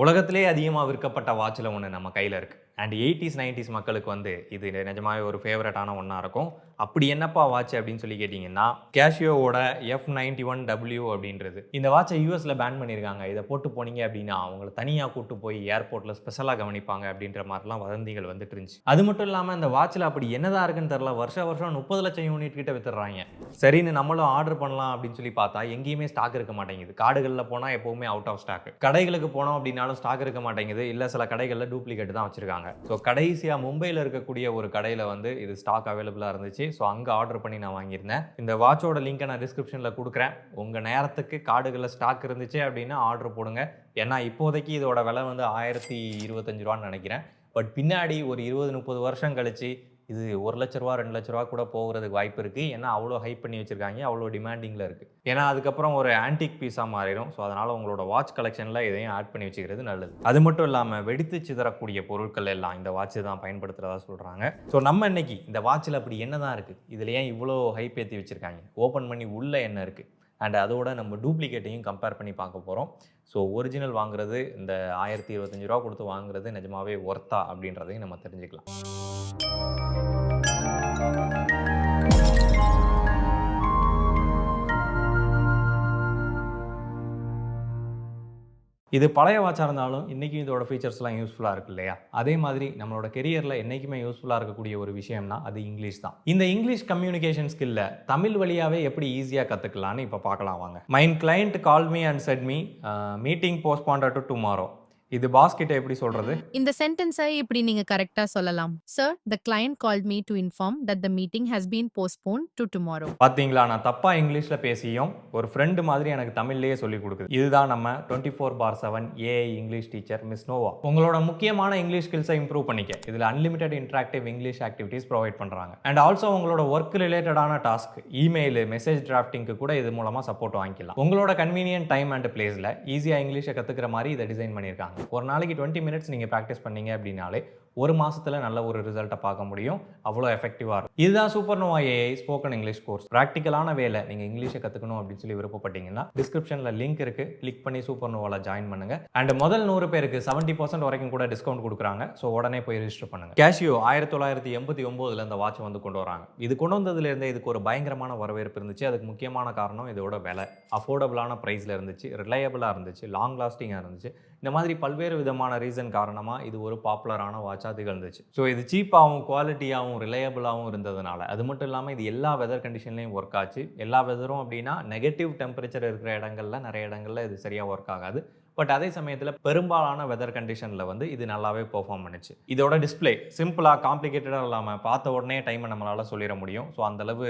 உலகத்திலே அதிகமா விற்கப்பட்ட வாட்ச்ல ஒண்ணு நம்ம கையில இருக்கு. அண்ட் 80ஸ் 90ஸ் மக்களுக்கு வந்து இது நிஜமாவே ஒரு ஃபேவரட்டான ஒண்ணா இருக்கும். அப்படி என்னப்பா வாட்ச் அப்படின்னு சொல்லி கேட்டீங்கன்னா, Casioவோட F91W அப்படின்றது. இந்த வாட்சை யுஎஸ்ல பேன் பண்ணியிருக்காங்க. இத போட்டு போனீங்க அப்படின்னா, அவங்கள தனியா கூட்டு போய் ஏர்போர்ட்ல ஸ்பெஷலா கவனிப்பாங்க அப்படின்ற மாரிலாம் வதந்திகள் வந்துட்டு இருந்துச்சு. அது மட்டும் இல்லாம இந்த வாட்ச்ல அப்படி என்னதான் இருக்குன்னு தெரியல. வருஷம் 30 லட்சம் யூனிட் கிட்ட வித்துடுறாங்க. சரின்னு நம்மளும் ஆர்டர் பண்ணலாம் அப்படின்னு சொல்லி பார்த்தா, எங்கேயுமே ஸ்டாக் இருக்க மாட்டேங்குது. காடுகள்ல போனா எப்பவுமே அவுட் ஆஃப் ஸ்டாக். கடைகளுக்கு போனோம் அப்படின்னாலும் ஸ்டாக் இருக்க மாட்டேங்குது. இல்ல சில கடைகள்ல டூப்ளிகேட் தான் வச்சிருக்காங்க. ஸோ கடைசியா மும்பையில் இருக்கக்கூடிய ஒரு கடையில் வந்து இது ஸ்டாக் அவைலபிளாக இருந்துச்சு. ஸோ அங்கே ஆர்டர் பண்ணி நான் வாங்கியிருந்தேன். இந்த வாட்சோட லிங்கை நான் டிஸ்கிரிப்ஷனில் கொடுக்குறேன். உங்கள் நேரத்துக்கு கார்டுகளில் ஸ்டாக் இருந்துச்சு அப்படின்னா ஆர்டர் போடுங்க. ஏன்னா இப்போதைக்கு இதோட விலை வந்து 1025 நினைக்கிறேன். பட் பின்னாடி ஒரு 20-30 வருஷம் கழிச்சு இது 1 லட்ச ரூபா 2 லட்ச ரூபா கூட போகிறதுக்கு வாய்ப்பு இருக்குது. ஏன்னா அவ்வளோ ஹைப் பண்ணி வச்சுருக்காங்க, அவ்வளோ டிமாண்டிங்கில் இருக்குது. ஏன்னா அதுக்கப்புறம் ஒரு ஆன்டிக் பீஸாக மாறிடும். ஸோ அதனால் உங்களோட வாட்ச் கலெக்ஷனில் இதையும் ஆட் பண்ணி வச்சுக்கிறது நல்லது. அது மட்டும் இல்லாமல் வெடித்து சிதறக்கூடிய பொருட்கள் எல்லாம் இந்த வாட்ச் தான் பயன்படுத்துகிறதா சொல்கிறாங்க. ஸோ நம்ம இன்னைக்கு இந்த வாட்சில் அப்படி என்ன தான் இருக்குது, இதில் ஏன் இவ்வளோ ஹைப் ஏற்றி வச்சுருக்காங்க, ஓப்பன் பண்ணி உள்ளே என்ன இருக்குது, அண்ட் அதோட நம்ம டூப்ளிகேட்டையும் கம்பேர் பண்ணி பார்க்க போகிறோம். ஸோ ஒரிஜினல் வாங்குறது, இந்த 1025 கொடுத்து வாங்குறது நிஜமாவே ஒர்த்தா அப்படின்றதையும் நம்ம தெரிஞ்சுக்கலாம். இது பழைய வாட்சாக இருந்தாலும் இன்றைக்கும் இதோட ஃபீச்சர்ஸ்லாம் யூஸ்ஃபுல்லாக இருக்கு இல்லையா? அதே மாதிரி நம்மளோட கெரியரில் என்றைக்குமே யூஸ்ஃபுல்லாக இருக்கக்கூடிய ஒரு விஷயம்னா அது இங்கிலீஷ் தான். இந்த இங்கிலீஷ் கம்யூனிகேஷன் ஸ்கில்லை தமிழ் வழியாகவே எப்படி ஈஸியாக கற்றுக்கலான்னு இப்போ பார்க்கலாம் வாங்க. Mine client call me and said me meeting postponed to tomorrow. இது பாஸ் கிட்ட எப்படி சொல்றது? இந்த சென்டென்ஸை இப்படி நீங்க கரெக்டா சொல்லலாம். Sir, the client called me to inform that the meeting has been postponed to tomorrow. பாத்தீங்களா, நான் தப்பா இங்கிலீஷ்ல பேசியும் ஒரு ஃப்ரெண்ட் மாதிரி எனக்கு தமிழ்லயே சொல்லி கொடுக்குது. இதுதான் நம்ம 24/7 AI English teacher Miss Nova. உங்களோட முக்கியமான இங்கிலீஷ் ஸ்கில்ஸை இம்ப்ரூவ் பண்ணிக்க இதுல unlimited interactive English activities provide பண்றாங்க. அண்ட் ஆல்சோ உங்களோட ஒர்க் ரிலேட்டடான டாஸ்க், இமெயில், மெசேஜ் டிராஃப்டிங்க்கு கூட இது மூலமா சப்போர்ட் வாங்கிக்கலாம். உங்களோட கன்வீனியன்ட் டைம் அண்ட் பிளேஸ்ல ஈஸியா இங்கிலீஷை கத்துக்கிற மாதிரி இதை டிசைன் பண்ணியிருக்காங்க. ஒரு நாளைக்கு 20 மினிட்ஸ் நீங்கள் ப்ராக்டிஸ் பண்ணீங்க அப்படின்னாலே ஒரு மாசத்துல நல்ல ஒரு ரிசல்ட்டை பார்க்க முடியும். அவ்வளோ எஃபெக்டிவாக இருக்கும். இதுதான் Supernova AI spoken English course. ப்ராக்டிக்கலான வேலை நீங்கள் இங்கிலீஷை கற்றுக்கணும் அப்படின்னு சொல்லி விருப்பப்பட்டீங்கன்னா டிஸ்கிரிப்ஷனில் லிங்க் இருக்கு, கிளிக் பண்ணி சூப்பர்னோவாவில் ஜாயின் பண்ணுங்க. அண்ட் முதல் 100 பேருக்கு 70% வரைக்கும் கூட டிஸ்கவுண்ட் கொடுக்குறாங்க. ஸோ உடனே போய் ரெஜிஸ்டர் பண்ணுங்க. Casio 1989 இந்த வாட்ச் வந்து கொண்டு வராங்க. இது கொண்டு வந்ததுலேருந்தே இதுக்கு ஒரு பயங்கரமான வரவேற்பு இருந்துச்சு. அதுக்கு முக்கியமான காரணம் இதோட விலை அஃபோர்டபுளான ப்ரைஸில் இருந்துச்சு, ரிலையபிளாக இருந்துச்சு, லாங் லாஸ்டிங்காக இருந்துச்சு. இந்த மாதிரி பல்வேறு விதமான ரீசன் காரணமாக இது ஒரு பாப்புலரான வாட்சாக திகழ்ந்துச்சு. ஸோ இது சீப்பாகவும் குவாலிட்டியாகவும் ரிலையபிளாகவும் இருந்ததுனால, அது மட்டும் இல்லாமல் இது எல்லா வெதர் கண்டிஷன்லையும் ஒர்க் ஆச்சு. எல்லா வெதரும் அப்படின்னா நெகட்டிவ் டெம்பரேச்சர் இருக்கிற இடங்கள்ல நிறைய இடங்கள்ல இது சரியாக ஒர்க் ஆகாது. பட் அதே சமயத்தில் பெரும்பாலான வெதர் கண்டிஷனில் வந்து இது நல்லாவே பெர்ஃபார்ம் பண்ணுச்சு. இதோட டிஸ்பிளே சிம்பிளாக காம்ப்ளிகேட்டடாக இல்லாமல் பார்த்த உடனே டைமை நம்மளால் சொல்லிட முடியும். ஸோ அந்தளவு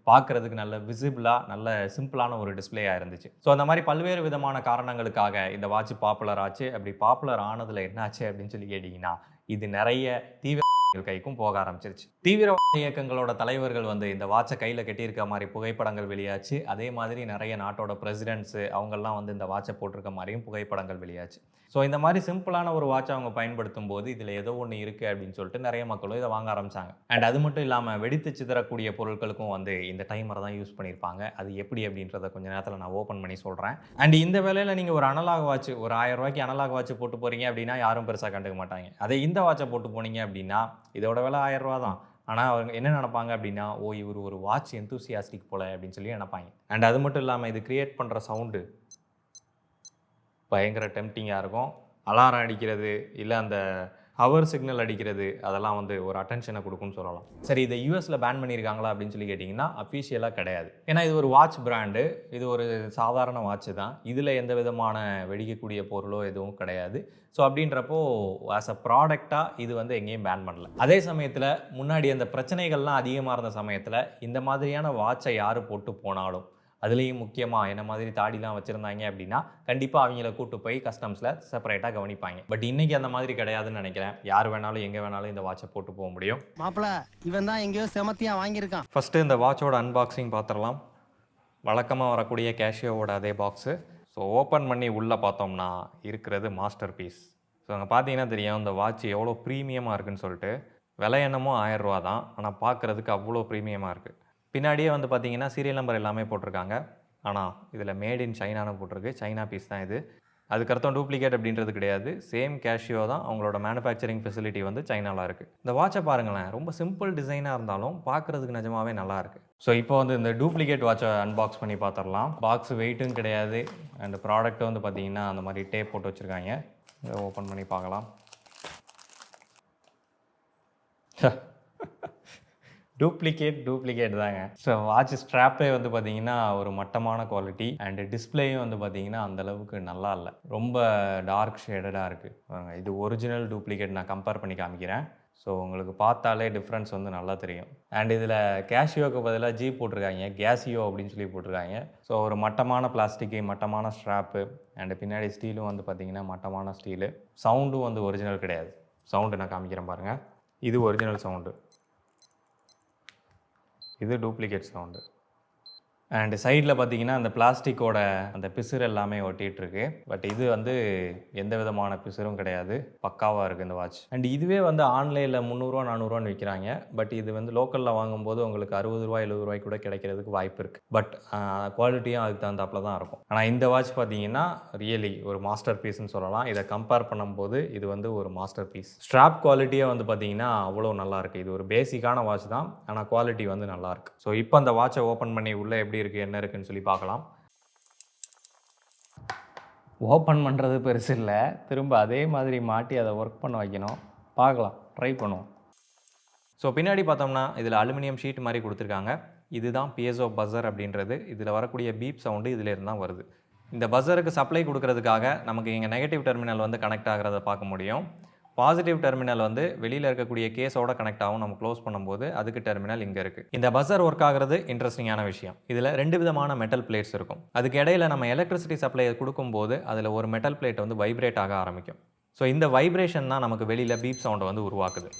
பார்க்குறதுக்கு நல்ல விசிபிளாக நல்ல சிம்பிளான ஒரு டிஸ்பிளேயாக இருந்துச்சு. ஸோ அந்த மாதிரி பல்வேறு விதமான காரணங்களுக்காக இந்த வாட்ச் பாப்புலர் ஆச்சு. அப்படி பாப்புலர் ஆனதில் என்னாச்சு அப்படின்னு சொல்லி கேட்டிங்கன்னா, இது நிறைய தீவிர கைக்கும் போக ஆரம்பிச்சிருச்சு. தீவிரவாத இயக்கங்களோட தலைவர்கள் வந்து இந்த வாட்சை கையில் கட்டியிருக்க மாதிரி புகைப்படங்கள் வெளியாச்சு. அதே மாதிரி நிறைய நாட்டோட பிரசிடென்ட்ஸு அவங்கெல்லாம் வந்து இந்த வாட்சை போட்டிருக்க மாதிரியும் புகைப்படங்கள் வெளியாச்சு. ஸோ இந்த மாதிரி சிம்பிளான ஒரு வாட்சை அவங்க பயன்படுத்தும் போது இதில் ஏதோ ஒன்று இருக்குது அப்படின்னு சொல்லிட்டு நிறைய மக்களும் இதை வாங்க ஆரம்பிச்சாங்க. அண்ட் அது மட்டும் இல்லாமல் வெடித்து சிதறக்கூடிய பொருட்களுக்கும் வந்து இந்த டைமரை தான் யூஸ் பண்ணியிருப்பாங்க. அது எப்படி அப்படின்றத கொஞ்சம் நேரத்தில் நான் ஓப்பன் பண்ணி சொல்கிறேன். அண்ட் இந்த வேலையில் நீங்கள் ஒரு அனலாக் வாட்ச், ஒரு 1000 ரூபாய்க்கு அனலாக் வாட்ச் போட்டு போகிறீங்க அப்படின்னா யாரும் பெருசாக கண்டுக்க மாட்டாங்க. அதே இந்த வாட்சை போட்டு போனீங்க அப்படின்னா இதோட விலை 1000 ரூபா தான். ஆனால் அவங்க என்ன நினைப்பாங்க அப்படின்னா, ஓ இவர் ஒரு வாட்ச் எந்தூசியாஸ்டிக் போல அப்படின்னு சொல்லி நினைப்பாங்க. அண்ட் அது மட்டும் இல்லாமல் இது கிரியேட் பண்ணுற சவுண்டு பயங்கர டெம்ப்டிங்காக இருக்கும். அலாரம் அடிக்கிறது, இல்லை அந்த ஹவர் சிக்னல் அடிக்கிறது, அதெல்லாம் வந்து ஒரு அட்டென்ஷனை கொடுக்கும்னு சொல்லலாம். சரி, இதை யூஎஸில் பேன் பண்ணியிருக்காங்களா அப்படின்னு சொல்லி கேட்டிங்கன்னா அஃபீஷியலாக கிடையாது. ஏன்னா இது ஒரு வாட்ச் பிராண்டு, இது ஒரு சாதாரண வாட்ச் தான். இதில் எந்த விதமான வெடிக்கக்கூடிய பொருளோ எதுவும் கிடையாது. ஸோ அப்படின்றப்போ ஆஸ் அ ப்ராடக்டாக இது வந்து எங்கேயும் பேன் பண்ணல. அதே சமயத்தில் முன்னாடி அந்த பிரச்சனைகள்லாம் அதிகமாக இருந்த சமயத்தில் இந்த மாதிரியான வாட்சை யார் போட்டு போனாலும், அதுலேயும் முக்கியமாக என்ன மாதிரி தாடிலாம் வச்சுருந்தாங்க அப்படின்னா கண்டிப்பாக அவங்கள கூட்டு போய் கஸ்டம்ஸில் செப்பரேட்டாக கவனிப்பாங்க. பட் இன்றைக்கி அந்த மாதிரி கிடையாதுன்னு நினைக்கிறேன். யார் வேணாலும் எங்கே வேணாலும் இந்த வாட்சை போட்டு போக முடியும். மாப்பிள்ள இவன் தான் எங்கேயோ செமத்தியாக வாங்கியிருக்கான். ஃபஸ்ட்டு இந்த வாட்சோட அன்பாக்சிங் பார்த்துடலாம். வழக்கமாக வரக்கூடிய கேஷியோவோட அதே பாக்ஸு. ஸோ ஓப்பன் பண்ணி உள்ளே பார்த்தோம்னா இருக்கிறது மாஸ்டர் பீஸ். ஸோ அங்கே பார்த்தீங்கன்னா தெரியும் இந்த வாட்ச் எவ்வளோ ப்ரீமியமாக இருக்குன்னு சொல்லிட்டு. விலை என்னமோ 1000 ரூபா தான், ஆனால் பார்க்குறதுக்கு அவ்வளோ ப்ரீமியமாக இருக்குது. பின்னாடியே வந்து பார்த்தீங்கன்னா சீரியல் நம்பர் எல்லாமே போட்டிருக்காங்க. ஆனால் இதில் மேட் இன் சைனான்னு போட்டிருக்கு. சைனா பீஸ் தான் இது. அதுக்கர்த்தம் டூப்ளிகேட் அப்படின்றது கிடையாது. சேம் கேஷியோ தான், அவங்களோட மேனுஃபேக்சரிங் ஃபெசிலிட்டி வந்து சைனால இருக்குது. இந்த வாட்சை பாருங்களேன், ரொம்ப சிம்பிள் டிசைனாக இருந்தாலும் பார்க்குறதுக்கு நிஜமாவே நல்லா இருக்குது. ஸோ இப்போ வந்து இந்த டூப்ளிகேட் வாட்சை அன்பாக்ஸ் பண்ணி பார்த்துடலாம். பாக்ஸ் வெயிட்டும் கிடையாது அண்ட் ப்ராடக்ட் வந்து பார்த்தீங்கன்னா அந்த மாதிரி டேப் போட்டு வச்சுருக்காங்க. இதை ஓப்பன் பண்ணி பார்க்கலாம். டூப்ளிகேட் தாங்க. ஸோ வாட்ச் ஸ்ட்ராப்பே வந்து பார்த்தீங்கன்னா ஒரு மட்டமான குவாலிட்டி அண்ட் டிஸ்பிளேயும் வந்து பார்த்தீங்கன்னா அந்தளவுக்கு நல்லா இல்லை, ரொம்ப டார்க் ஷேடடாக இருக்குது. இது ஒரிஜினல் டூப்ளிகேட் நான் கம்பேர் பண்ணி காமிக்கிறேன். ஸோ உங்களுக்கு பார்த்தாலே டிஃப்ரென்ஸ் வந்து நல்லா தெரியும். அண்ட் இதில் கேஷியோக்கு பதிலாக ஜி போட்டிருக்காங்க, கேசியோ அப்படின்னு சொல்லி போட்டிருக்காங்க. ஸோ ஒரு மட்டமான பிளாஸ்டிக்கு, மட்டமான ஸ்ட்ராப்பு அண்டு பின்னாடி ஸ்டீலும் வந்து பார்த்தீங்கன்னா மட்டமான ஸ்டீலு. சவுண்டும் வந்து ஒரிஜினல் கிடையாது. சவுண்டு நான் காமிக்கிறேன் பாருங்கள். இது ஒரிஜினல் சவுண்டு, இது டூப்ளிகேட் சவுண்டு. அண்ட் சைடில் பார்த்தீங்கன்னா அந்த பிளாஸ்டிக்கோட அந்த பிசுறு எல்லாமே ஒட்டிகிட்ருக்கு. பட் இது வந்து எந்த விதமான பிசுறும் கிடையாது, பக்காவாக இருக்குது இந்த வாட்ச். அண்ட் இதுவே வந்து ஆன்லைனில் 300 400 விற்கிறாங்க. பட் இது வந்து லோக்கலில் வாங்கும்போது உங்களுக்கு 60 ரூபா 70 ரூபாய்க்கு கூட கிடைக்கிறதுக்கு வாய்ப்பு இருக்குது. பட் குவாலிட்டியும் அதுக்கு தகுந்தாப்பில் தான் இருக்கும். ஆனால் இந்த வாட்ச் பார்த்தீங்கன்னா ரியலி ஒரு மாஸ்டர் பீஸ்ன்னு சொல்லலாம். இதை கம்பேர் பண்ணும்போது இது வந்து ஒரு மாஸ்டர் பீஸ். ஸ்ட்ராப் குவாலிட்டியே வந்து பார்த்தீங்கன்னா அவ்வளோ நல்லாயிருக்கு. இது ஒரு பேசிக்கான வாட்ச் தான், ஆனால் குவாலிட்டி வந்து நல்லாயிருக்கு. ஸோ இப்போ அந்த வாட்சை ஓப்பன் பண்ணி உள்ளே எப்படி இருக்குது என்ன இருக்குன்னு சொல்லி பார்க்கலாம். ஓப்பன் பண்ணுறது பெருசு இல்லை, திரும்ப அதே மாதிரி மாட்டி அதை ஒர்க் பண்ண வைக்கணும். பார்க்கலாம், ட்ரை பண்ணுவோம். ஸோ பின்னாடி பார்த்தோம்னா இதில் அலுமினியம் ஷீட் மாதிரி கொடுத்துருக்காங்க. இதுதான் பிஎஸ்ஓ பஸர் அப்படின்றது. இதில் வரக்கூடிய பீப் சவுண்டு இதில் இருந்து தான் வருது. இந்த பஸருக்கு சப்ளை கொடுக்கறதுக்காக நமக்கு இங்கே நெகட்டிவ் டெர்மினல் வந்து கனெக்ட் ஆகிறத பார்க்க முடியும். பாசிட்டிவ் டெர்மினல் வந்து வெளியில் இருக்கக்கூடிய கேஸோட கனெக்ட் ஆகும். நம்ம க்ளோஸ் பண்ணும்போது அதுக்கு டெர்மினல் இங்கே இருக்குது. இந்த பஸர் ஒர்க் ஆகிறது இன்ட்ரெஸ்டிங்கான விஷயம். இதில் 2 விதமான மெட்டல் பிளேட்ஸ் இருக்கும். அதுக்கு இடையில நம்ம எலக்ட்ரிசிட்டி சப்ளை கொடுக்கும்போது அதில் ஒரு மெட்டல் பிளேட் வந்து வைப்ரேட் ஆக ஆரம்பிக்கும். ஸோ இந்த வைப்ரேஷன் தான் நமக்கு வெளியில் பீப் சவுண்டை வந்து உருவாக்குது.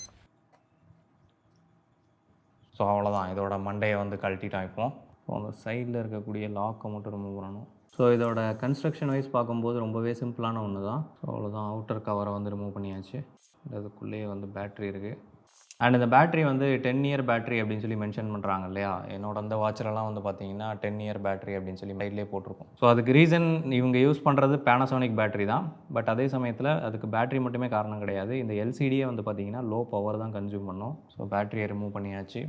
ஸோ அவ்வளோதான், இதோட மண்டையை வந்து கழட்டிட்டோம். இப்போ அந்த சைடில் இருக்கக்கூடிய லாக்கை மட்டும் ரிமூவ் பண்ணணும். ஸோ இதோட கன்ஸ்ட்ரக்ஷன் வைஸ் பார்க்கும்போது ரொம்பவே சிம்பிளான ஒன்று தான். ஸோ அவ்வளோதான், அவுட்டர் கவரை வந்து ரிமூவ் பண்ணியாச்சு. அதுக்குள்ளேயே வந்து பேட்ரி இருக்குது. அண்ட் இந்த பேட்ரி வந்து 10 இயர் பேட்ரி அப்படின்னு சொல்லி மென்ஷன் பண்ணுறாங்க இல்லையா. என்னோட அந்த வாட்சிலலாம் வந்து பார்த்தீங்கன்னா 10 இயர் பேட்ரி அப்படின்னு சொல்லி சைட்லேயே போட்டிருக்கும். ஸோ அதுக்கு ரீசன் இவங்க யூஸ் பண்ணுறது பேனாசோனிக் பேட்ரி தான். பட் அதே சமயத்தில் அதுக்கு பேட்ரி மட்டுமே காரணம் கிடையாது. இந்த எல்சிடியே வந்து பார்த்தீங்கன்னா லோ பவர் தான் கன்சியூம் பண்ணும். ஸோ பேட்டரியை ரிமூவ் பண்ணியாச்சு.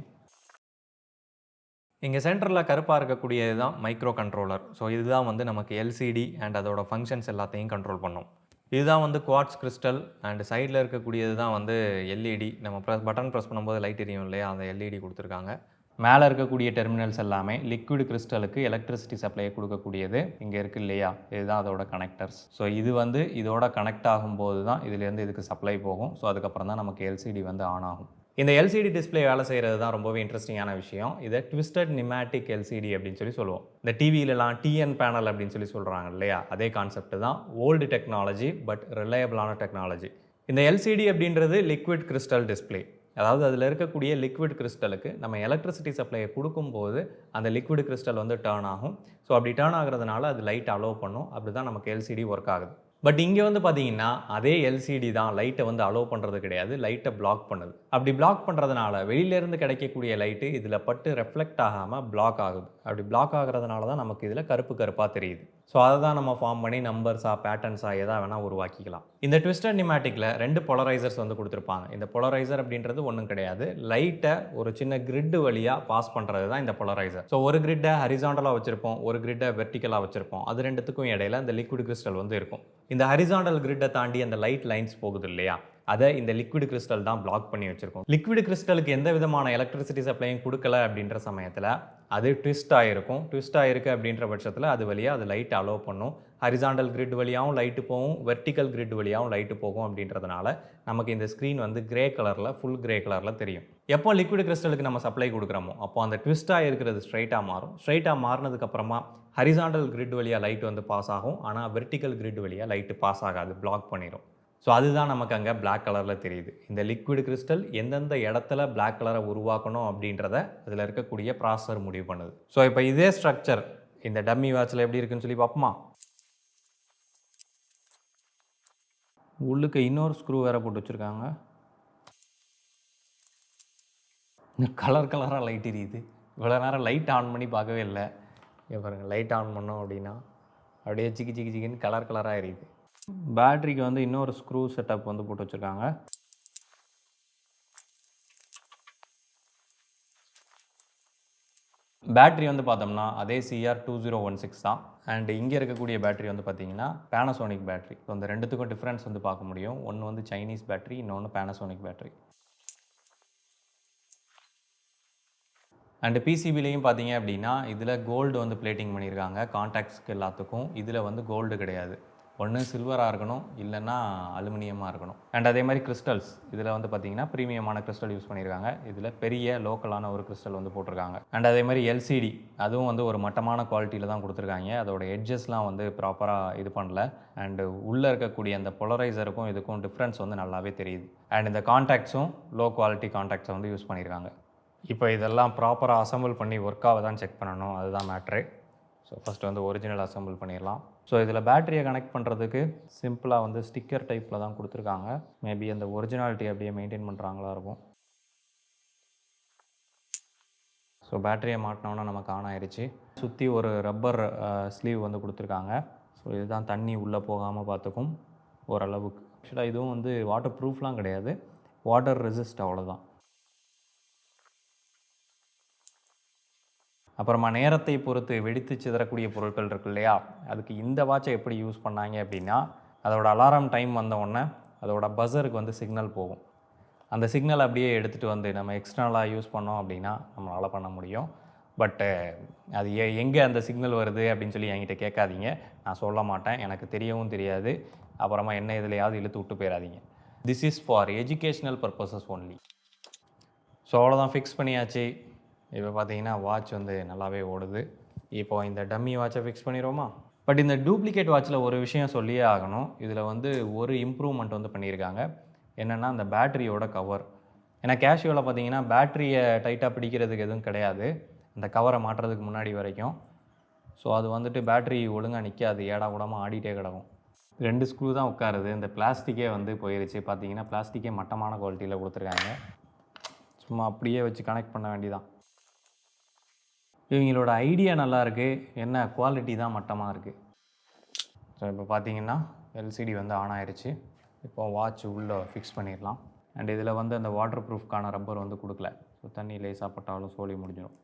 இங்கே சென்டரில் கருப்பாக இருக்கக்கூடியது தான் மைக்ரோ கண்ட்ரோலர். ஸோ இதுதான் வந்து நமக்கு எல்சிடி அண்ட் அதோட ஃபங்க்ஷன்ஸ் எல்லாத்தையும் கண்ட்ரோல் பண்ணும். இதுதான் வந்து குவார்ட்ஸ் கிறிஸ்டல் அண்ட் சைடில் இருக்கக்கூடியது தான் வந்து எல்இடி. நம்ம பட்டன் ப்ரெஸ் பண்ணும்போது லைட் எரியும் இல்லையா, அந்த எல்இடி கொடுத்துருக்காங்க. மேலே இருக்கக்கூடிய டெர்மினல்ஸ் எல்லாமே லிக்விட் கிறிஸ்டலுக்கு எலக்ட்ரிசிட்டி சப்ளையை கொடுக்கக்கூடியது இங்கே இருக்குது இல்லையா, இதுதான் அதோட கனெக்டர்ஸ். ஸோ இது வந்து இதோட கனெக்ட் ஆகும்போது தான் இதுலேருந்து இதுக்கு சப்ளை போகும். ஸோ அதுக்கப்புறம் தான் நமக்கு எல்சிடி வந்து ஆன் ஆகும். இந்த எல்சிடி டிஸ்பிளே வேலை செய்கிறது தான் ரொம்பவே இன்ட்ரெஸ்டிங்கான விஷயம். இதை ட்விஸ்டட் நிமேட்டிக் எல்சிடி அப்படின்னு சொல்லி சொல்லுவோம். இந்த டிவியிலலாம் டிஎன் பேனல் அப்படின்னு சொல்லி சொல்கிறாங்க இல்லையா, அதே கான்செப்ட் தான். ஓல்டு டெக்னாலஜி பட் ரிலையபிளான டெக்னாலஜி. இந்த எல்சிடி அப்படின்றது லிக்விட் கிறிஸ்டல் டிஸ்பிளே. அதாவது அதில் இருக்கக்கூடிய லிக்விட் கிறிஸ்டலுக்கு நம்ம எலக்ட்ரிசிட்டி சப்ளையை கொடுக்கும்போது அந்த லிக்விட் கிறிஸ்டல் வந்து டேர்ன் ஆகும். ஸோ அப்படி டேர்ன் ஆகிறதுனால அது லைட் அலோவ் பண்ணும். அப்படி தான் நமக்கு எல்சிடி ஒர்க் ஆகுது. பட் இங்கே வந்து பார்த்தீங்கன்னா அதே எல்சிடி தான் லைட்டை வந்து அலோவ் பண்ணுறது கிடையாது, லைட்டை பிளாக் பண்ணுது. அப்படி பிளாக் பண்ணுறதுனால வெளியிலேருந்து கிடைக்கக்கூடிய லைட்டு இதில் பட்டு ரெஃப்ளெக்ட் ஆகாமல் பிளாக் ஆகுது. அப்படி பிளாக் ஆகிறதுனால தான் நமக்கு இதில் கருப்பு கருப்பாக தெரியுது. ஸோ அதை தான் நம்ம ஃபார்ம் பண்ணி நம்பர்ஸாக பேட்டர்ன்ஸாக எதாக வேணால் உருவாக்கிக்கலாம். இந்த ட்விஸ்டட் நிமேட்டிக்கில் 2 போலரைசர்ஸ் வந்து கொடுத்துருப்பாங்க. இந்த போலரைசர் அப்படின்றது ஒன்றும் கிடையாது, லைட்டை ஒரு சின்ன கிரிட் வழியாக பாஸ் பண்ணுறது தான் இந்த போலரைசர். ஸோ ஒரு கிரிட்டை ஹரிசாண்டலாக வச்சுருப்போம், ஒரு கிரிட்டை வெர்டிக்கலாக வச்சுருப்போம். அது ரெண்டுத்துக்கும் இடையில இந்த லிக்விட் கிறிஸ்டல் வந்து இருக்கும். இந்த ஹரிசாண்டல் கிரிட்டை தாண்டி அந்த லைட் லைன்ஸ் போகுது இல்லையா, அதை இந்த லிக்விட் கிறிஸ்டல் தான் பிளாக் பண்ணி வச்சுருக்கோம். லிக்விட் கிறிஸ்டலுக்கு எந்த விதமான எலக்ட்ரிசிட்டி சப்ளையும் கொடுக்கல அப்படின்ற சமயத்தில் அது ட்விஸ்ட் ஆகிருக்கும். ட்விஸ்ட் ஆகிருக்கு அப்படின்ற பட்சத்தில் அது வழியாக அது லைட் அலோவ் பண்ணும். ஹரிசாண்டல் கிரிட் வழியாகவும் லைட்டு போகும், வெர்டிக்கல் கிரிட் வழியாகவும் லைட்டு போகும். அப்படின்றதுனால நமக்கு இந்த ஸ்க்ரீன் வந்து கிரே கலரில், ஃபுல் கிரே கலரில் தெரியும். எப்போ லிக்விட் கிறிஸ்டலுக்கு நம்ம சப்ளை கொடுக்குறோமோ அப்போ அந்த ட்விஸ்ட்டாக இருக்கிறது ஸ்ட்ரைட்டாக மாறும். ஸ்ட்ரைட்டாக மாறினதுக்கப்புறமா ஹரிசாண்டல் கிரிட் வழியாக லைட் வந்து பாஸ் ஆகும். ஆனால் வெர்டிக்கல் கிரிட் வழியாக லைட்டு பாஸ் ஆகாது, பிளாக் பண்ணிடும். ஸோ அதுதான் நமக்கு அங்கே பிளாக் கலரில் தெரியுது. இந்த லிக்விட் கிறிஸ்டல் எந்தெந்த இடத்துல பிளாக் கலரை உருவாக்கணும் அப்படின்றத அதில் இருக்கக்கூடிய ப்ராசஸர் முடிவு பண்ணுது. ஸோ இப்போ இதே ஸ்ட்ரக்சர் இந்த டம்மி வாட்சில் எப்படி இருக்குன்னு சொல்லி பார்ப்போமா. உள்ளுக்கு இன்னொரு ஸ்க்ரூ வேறு போட்டு வச்சுருக்காங்க. இந்த கலராக லைட் எரியுது. இவ்வளோ நேரம் லைட் ஆன் பண்ணி பார்க்கவே இல்லை. இங்கே பாருங்கள், லைட் ஆன் பண்ணோம் அப்படின்னா அப்படியே ஜிகி ஜிகி ஜிகின்னு கலர் கலராக எரியுது. பேட்ரிக்கு வந்து இன்னொரு ஸ்க்ரூ செட்டப் வந்து போட்டு வச்சுருக்காங்க. பேட்ரி வந்து பார்த்தோம்னா அதே CR2016 தான். அண்ட் இங்கே இருக்கக்கூடிய பேட்ரி வந்து பார்த்தீங்கன்னா பேனசோனிக் பேட்ரி. ஸோ இந்த ரெண்டுத்துக்கும் டிஃப்ரென்ஸ் வந்து பார்க்க முடியும். ஒன்று வந்து சைனீஸ் பேட்ரி, இன்னொன்று பேனசோனிக் பேட்ரி. அண்டு பிசிபிலையும் பார்த்தீங்க அப்படின்னா இதில் கோல்டு வந்து பிளேட்டிங் பண்ணியிருக்காங்க கான்டாக்ட்ஸ்க்கு எல்லாத்துக்கும். இதில் வந்து கோல்டு கிடையாது. ஒன்று சில்வராக இருக்கணும், இல்லைன்னா அலுமினியமாக இருக்கணும். அண்ட் அதே மாதிரி கிறிஸ்டல்ஸ் இதில் வந்து பார்த்தீங்கன்னா ப்ரீமியமான கிறிஸ்டல் யூஸ் பண்ணியிருக்காங்க. இதில் பெரிய லோக்கலான ஒரு கிறிஸ்டல் வந்து போட்டிருக்காங்க. அண்ட் அதே மாதிரி எல்சிடி அதுவும் வந்து ஒரு மட்டமான குவாலிட்டியில் தான் கொடுத்துருக்காங்க. அதோட எட்ஜஸ்லாம் வந்து ப்ராப்பராக இது பண்ணல. அண்டு உள்ளே இருக்கக்கூடிய அந்த பொலரைசருக்கும் இதுக்கும் டிஃப்ரென்ஸ் வந்து நல்லாவே தெரியுது. அண்ட் இந்த கான்டாக்ட்ஸும் லோ குவாலிட்டி கான்டாக்ட்ஸை வந்து யூஸ் பண்ணியிருக்காங்க. இப்போ இதெல்லாம் ப்ராப்பராக அசம்பிள் பண்ணி ஒர்க் ஆகுதான்னு செக் பண்ணணும், அதுதான் மேட்ரு. ஸோ ஃபஸ்ட்டு வந்து ஒரிஜினல் அசம்பிள் பண்ணிடலாம். ஸோ இதில் பேட்டரியை கனெக்ட் பண்ணுறதுக்கு சிம்பிளாக வந்து ஸ்டிக்கர் டைப்பில் தான் கொடுத்துருக்காங்க. மேபி அந்த ஒரிஜினாலிட்டி அப்படியே மெயின்டைன் பண்ணுறாங்களா இருக்கும். ஸோ பேட்டரியை மாட்டினோன்னா நமக்கு ஆன் ஆயிடுச்சு. சுற்றி ஒரு ரப்பர் ஸ்லீவ் வந்து கொடுத்துருக்காங்க. ஸோ இதுதான் தண்ணி உள்ளே போகாமல் பார்த்துக்கும் ஓரளவுக்கு. ஆக்சுவலாக இதுவும் வந்து வாட்டர் ப்ரூஃப்லாம் கிடையாது, வாட்டர் ரெசிஸ்ட் அவ்வளோதான். அப்புறமா நேரத்தை பொறுத்து வெடித்து சிதறக்கூடிய பொருட்கள் இருக்கு இல்லையா, அதுக்கு இந்த வாட்சை எப்படி யூஸ் பண்ணாங்க அப்படின்னா, அதோட அலாரம் டைம் வந்த உடனே அதோட பஸருக்கு வந்து சிக்னல் போகும். அந்த சிக்னல் அப்படியே எடுத்துகிட்டு வந்து நம்ம எக்ஸ்டர்னலாக யூஸ் பண்ணோம் அப்படின்னா நம்மளால் பண்ண முடியும். பட்டு அது எங்கே அந்த சிக்னல் வருது அப்படின்னு சொல்லி என்கிட்ட கேட்காதீங்க, நான் சொல்ல மாட்டேன், எனக்கு தெரியவும் தெரியாது. அப்புறமா என்ன இதிலையாவது இழுத்து விட்டு போயிடாதீங்க. This is for educational purposes only. So அவ்வளோதான், ஃபிக்ஸ் பண்ணியாச்சு. இப்போ பார்த்தீங்கன்னா வாட்ச் வந்து நல்லாவே ஓடுது. இப்போ இந்த டம்மி வாட்சை ஃபிக்ஸ் பண்ணிடுவோமா? பட் இந்த டூப்ளிகேட் வாட்சில் ஒரு விஷயம் சொல்லியே ஆகணும். இதில் வந்து ஒரு இம்ப்ரூவ்மெண்ட் வந்து பண்ணியிருக்காங்க. என்னென்னா அந்த பேட்டரியோட கவர். ஏன்னா கேஷுவலாக பார்த்தீங்கன்னா பேட்டரியை டைட்டாக பிடிக்கிறதுக்கு எதுவும் கிடையாது அந்த கவரை மாட்டுறதுக்கு முன்னாடி வரைக்கும். ஸோ அது வந்துட்டு பேட்டரி ஒழுங்காக நிற்காது, ஏடா கூடாமல் ஆடிட்டே கிடக்கும். 2 ஸ்க்ரூ தான் உட்காருது. இந்த பிளாஸ்டிக்கே வந்து போயிருச்சு. பார்த்தீங்கன்னா பிளாஸ்டிக்கே மட்டமான குவாலிட்டியில் கொடுத்துருக்காங்க. சும்மா அப்படியே வச்சு கனெக்ட் பண்ண வேண்டியதான். இவங்களோட ஐடியா நல்லா இருக்குது, என்ன குவாலிட்டி தான் மட்டமாக இருக்குது. ஸோ இப்போ பார்த்தீங்கன்னா எல்சிடி வந்து ஆன் ஆயிடுச்சு. இப்போ வாட்ச் உள்ளே ஃபிக்ஸ் பண்ணிடலாம். அண்ட் இதில் வந்து அந்த வாட்டர் ப்ரூஃப்கான ரப்பர் வந்து கொடுக்கல. ஸோ தண்ணி லேசாக பட்டாலும் சோலி முடிஞ்சிடும்.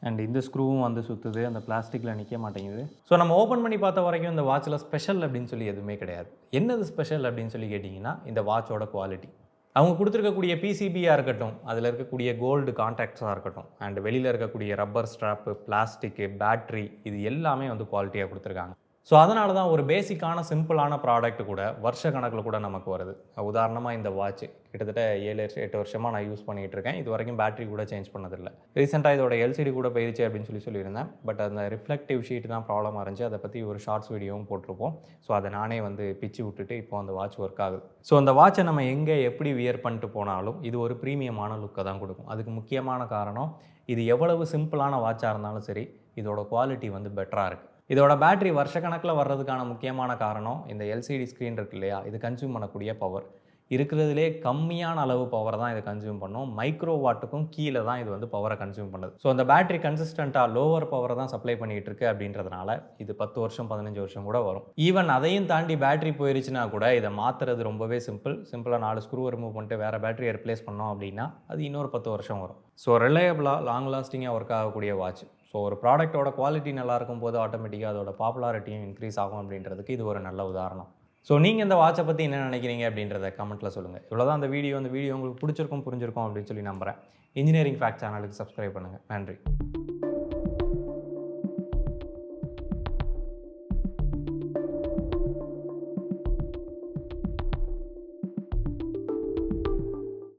அண்ட் இந்த ஸ்க்ரூவும் வந்து சுற்றுது, அந்த பிளாஸ்டிக்கில் நிற்க மாட்டேங்குது. ஸோ நம்ம ஓப்பன் பண்ணி பார்த்த வரைக்கும் இந்த வாட்சில் ஸ்பெஷல் அப்படின்னு சொல்லி எதுவுமே கிடையாது. என்னது ஸ்பெஷல் அப்படின்னு சொல்லி கேட்டிங்கன்னா இந்த வாட்சோட குவாலிட்டி. அவங்க கொடுத்துருக்கக்கூடிய பிசிபியாக இருக்கட்டும், அதில் இருக்கக்கூடிய கோல்டு கான்டாக்ட்ஸாக இருக்கட்டும், அண்ட் வெளியில் இருக்கக்கூடிய ரப்பர் ஸ்ட்ராப்பு, பிளாஸ்டிக்கு, பேட்ரி, இது எல்லாமே வந்து குவாலிட்டியாக கொடுத்துருக்காங்க. ஸோ அதனால தான் ஒரு பேசிக்கான சிம்பிளான ப்ராடக்ட் கூட வருஷ கணக்கில் கூட நமக்கு வருது. உதாரணமாக இந்த வாட்ச் கிட்டத்தட்ட 7-8 வருஷமாக நான் யூஸ் பண்ணிகிட்டு இருக்கேன். இது வரைக்கும் பேட்டரி கூட சேஞ்ச் பண்ணதில்லை. ரீசெண்டாக இதோட எல்சிடி கூட போயிடுச்சு அப்படின்னு சொல்லியிருந்தேன். பட் அந்த ரிஃப்ளெக்டிவ் ஷீட் தான் ப்ராப்ளமாக இருந்துச்சு. அதை பற்றி ஒரு ஷார்ட்ஸ் வீடியோவும் போட்டிருப்போம். ஸோ அதை நானே வந்து பிச்சு விட்டுட்டு இப்போ அந்த வாட்ச் ஒர்க் ஆகுது. ஸோ அந்த வாட்சை நம்ம எங்கே எப்படி வியர் பண்ணிட்டு போனாலும் இது ஒரு ப்ரீமியமான லுக்கை தான் கொடுக்கும். அதுக்கு முக்கியமான காரணம், இது எவ்வளவு சிம்பிளான வாட்சாக இருந்தாலும் சரி இதோட குவாலிட்டி வந்து பெட்டராக இருக்குது. இதோட பேட்டரி வருஷக்கணக்கில் வர்றதுக்கான முக்கியமான காரணம் இந்த எல்சிடி ஸ்க்ரீன் இருக்கு இல்லையா, இது கன்சியூம் பண்ணக்கூடிய பவர். இருக்கிறதுலே கம்மியான அளவு பவரை தான் இது கன்சியூம் பண்ணும். மைக்ரோ வாட்டுக்கும் கீழே தான் இது வந்து பவரை கன்சியூம் பண்ணுது. ஸோ அந்த பேட்டரி கன்சிஸ்டண்ட்டாக லோவர் பவரை தான் சப்ளை பண்ணிகிட்டு இருக்கு அப்படின்றதுனால இது 10 வருஷம் 15 வருஷம் கூட வரும். ஈவன் அதையும் தாண்டி பேட்டரி போயிருச்சுன்னா கூட இதை மாற்றுறது ரொம்பவே சிம்பிளாக 4 ஸ்க்ரூ ரிமூவ் பண்ணிட்டு வேறு பேட்டரியை ரிப்ளேஸ் பண்ணோம் அப்படின்னா அது இன்னொரு 10 வருஷம் வரும். ஸோ ரிலையபிளாக லாங் லாஸ்டிங்காக ஒர்க் ஆகக்கூடிய வாட்ச். ஸோ ஒரு ப்ராடக்ட்டோட குவாலிட்டி நல்லா இருக்கும் போது ஆட்டோமேட்டிக்காக அதோட பாப்புலாரிட்டியும் இன்க்ரீஸ் ஆகும் அப்படின்றதுக்கு இது ஒரு நல்ல உதாரணம். ஸோ நீங்கள் இந்த வாட்சை பற்றி என்ன நினைக்கிறீங்க அப்படின்றத கமெண்ட்டில் சொல்லுங்கள். இவ்வளோதான் அந்த வீடியோ உங்களுக்கு பிடிச்சிருக்கும் புரிஞ்சிருக்கும் அப்படின்னு சொல்லி நம்புகிறேன். இன்ஜினியரிங் ஃபேக்ட் சேனலுக்கு சப்ஸ்கிரைப் பண்ணுங்கள். நன்றி.